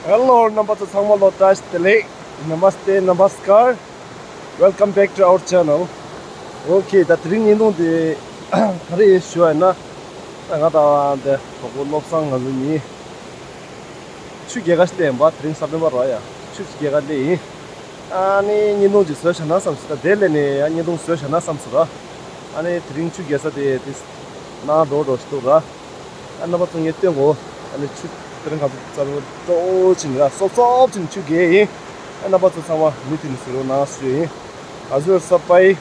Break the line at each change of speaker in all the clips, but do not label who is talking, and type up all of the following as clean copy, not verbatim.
Hello, number 2 Sangmalo Tash Tele. Namaste, Namaskar. Welcome back to our channel. Okay, that ring the Kari issue na ngata the Pogolok Sang Hazuni. Chugegas them, but ring Sabema Roya. Chugegadi. Ani the social nasam, the Delene, and you don't social nasam sura. Ani ring Chugesa this na road stura. And number 2 Yetango and the 그런 가족들 또 진짜 쏙쏙 주게 나버서 상와 미팅스로 나왔어요. 아주 서파이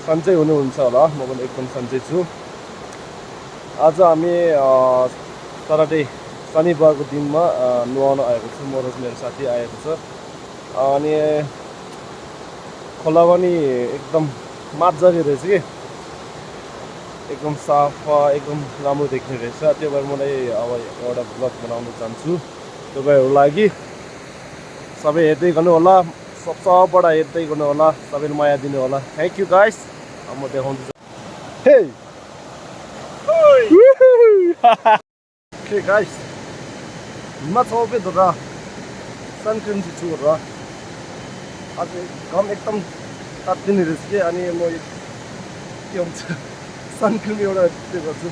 산재 오늘 온사라 먹은 एकदम 산재주 आज हामी सटरडे शनिबारको दिनमा नुहाउन आएको छु म र मेरो साथी आएको छ अनि खोला पनि एकदम मजाले रहेछ के एकदम सफा एकदम राम्रो देख्ने रहेछ त्यो भएर मलाई अब एउटा ब्लग बनाउन चाहन्छु तपाईहरुको लागि सबै हेर्दै गर्नु होला सबैबाट हेर्दै गर्नु होला सबैले माया दिनु होला थ्यांक यू गाइस अब म देखाउँछु हे ओके गाइस म सबै दरा सनक्रिम छु र आज घाम एकदम तात्तिने रहेछ के अनि म के हुन्छ सनक्रिम एउटा त्यो गर्छु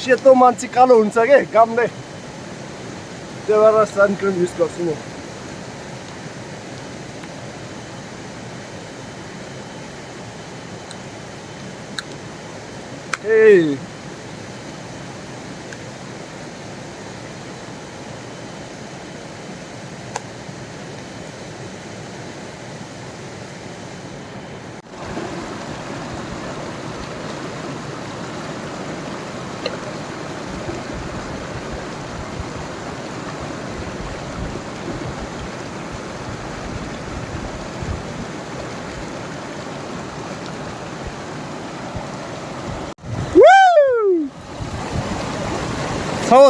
सेतो मान्छे कालो हुन्छ के घामले त्यो भएर सनक्रिम युज गर्छु म ए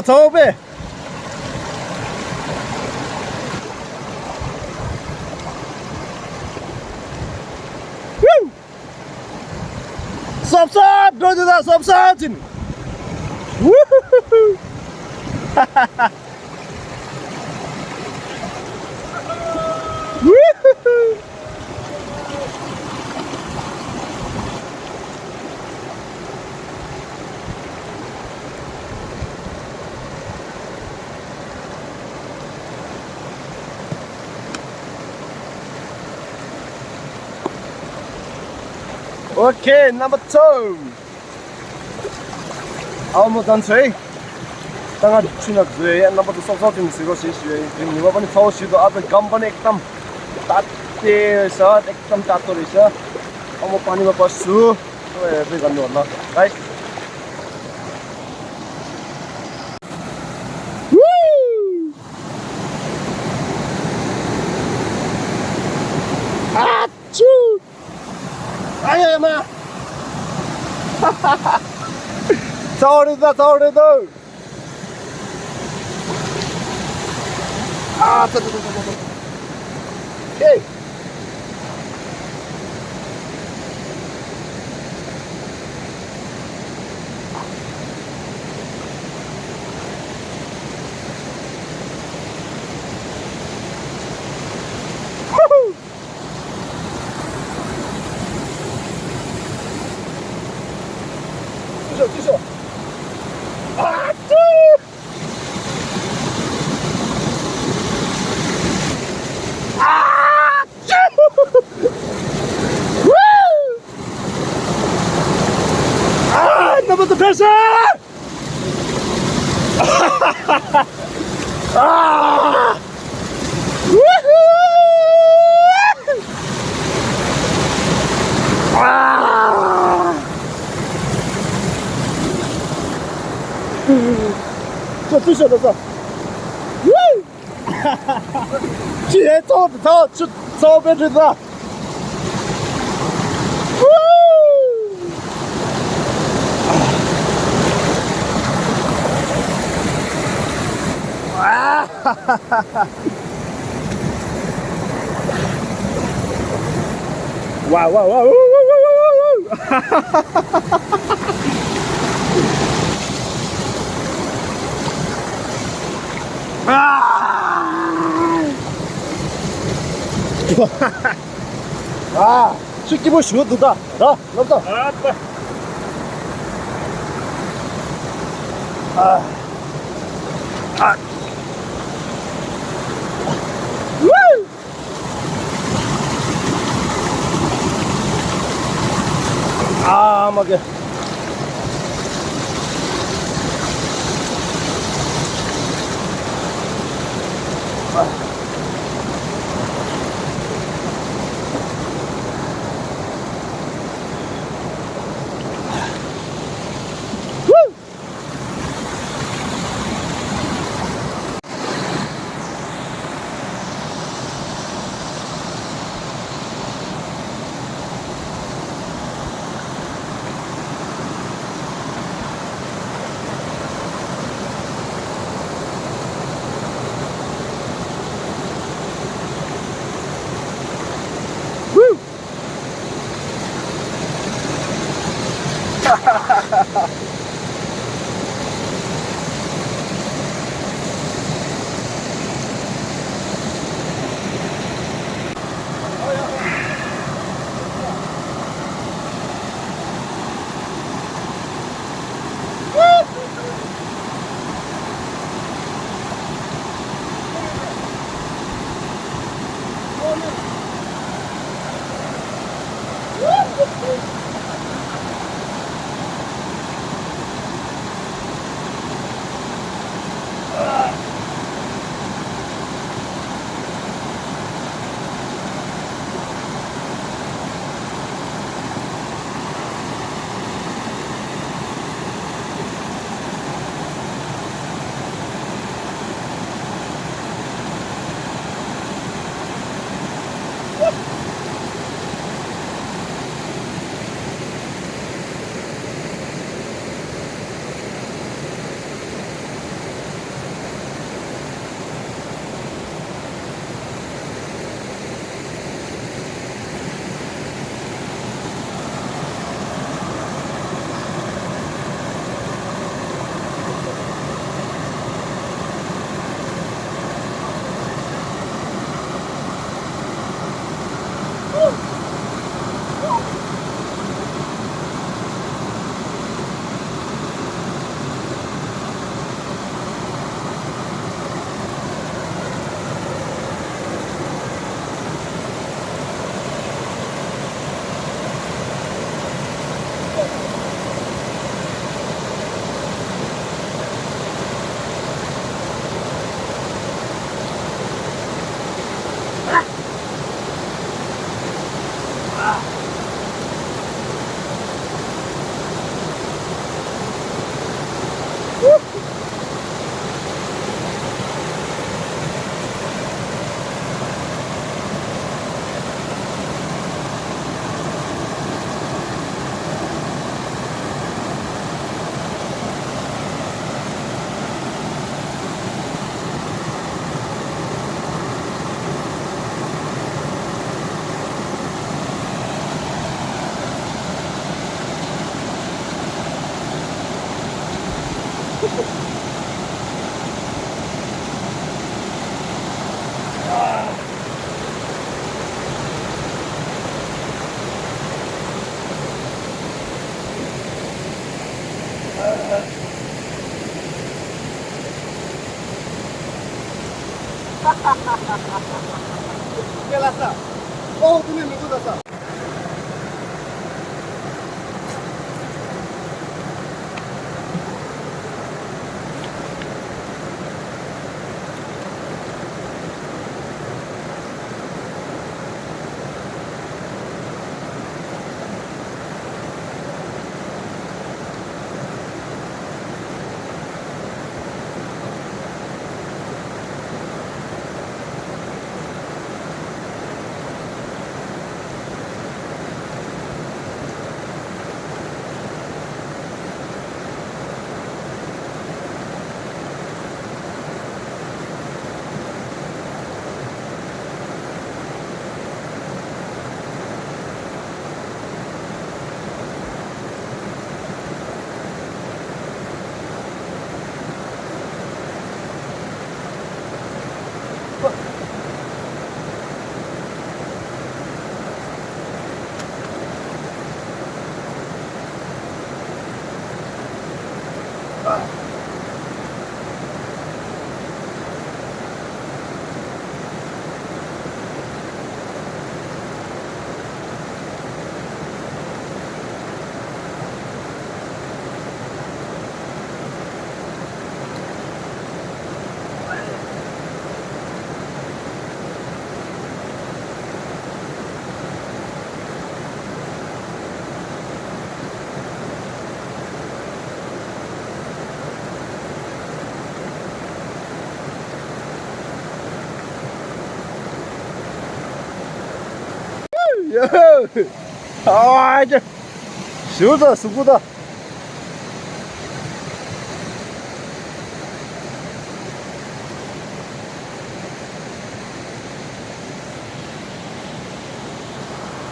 잡아 빼. 섭섭 너희들 섭섭 진. 우후후. 우후후. Okay, number 2. अब म जान्छु है तँगा छिनक जुए number 2 सबसे दिन सिगो सिसुए निमा पनि फाउसिदो अब गम पनि एकदम ताते रहेछ एकदम तातो रहेछ अब म पानीमा बस्छु हेर्दै गर्नु होला गाइस आचु 아야 마. 서울이다. 아, 오케이. 뛰셔. 아, 쭈! 아, 쭈! 우! 아, 너무 더 패스! 아! 우후! 아! 저 드셔서 뒤에 더 배트다 Wow, wow, wow. Woo, woo, woo, woo, woo. 아, 식기부 쉬어두다. 나, 넘다.
아빠.
아, 아, 우! 아, 막에. 깨났어. 어, 눈에 묻어졌어. 아, 이제 쉬우다, 수구다.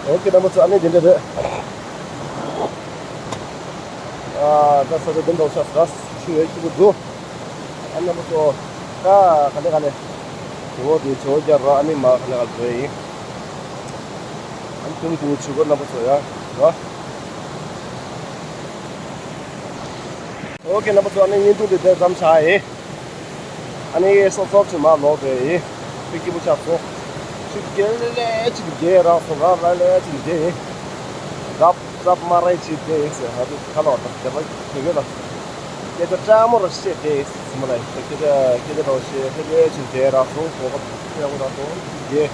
오케이, 나머지 안에 된대. 아, that's the window shot. That's too good. 안나 뭐 가, 가네. 저기 저기로 아니 막 나갈 거예요. 좀 주고 나보세요. 오케이, 나부터 안에 인도에 대담 사이. 아니 소소치 말로데. 피키 붙잡고. 죽게래 죽게라서 나발래 죽게. 잡 말이지 데스. 아주 칼로다. 제발 그거다. 얘도 짬으로 시대 스물에. 그게로 시대 죽게라서 그거 그냥 예.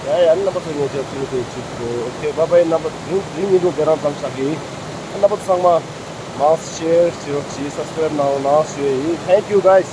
Ya, anda betul ni jadi itu. Okay, bye bye. Anda betul ini tu beran tamsa ki. Anda betul sama, mas share, subscribe now, share. Thank you guys.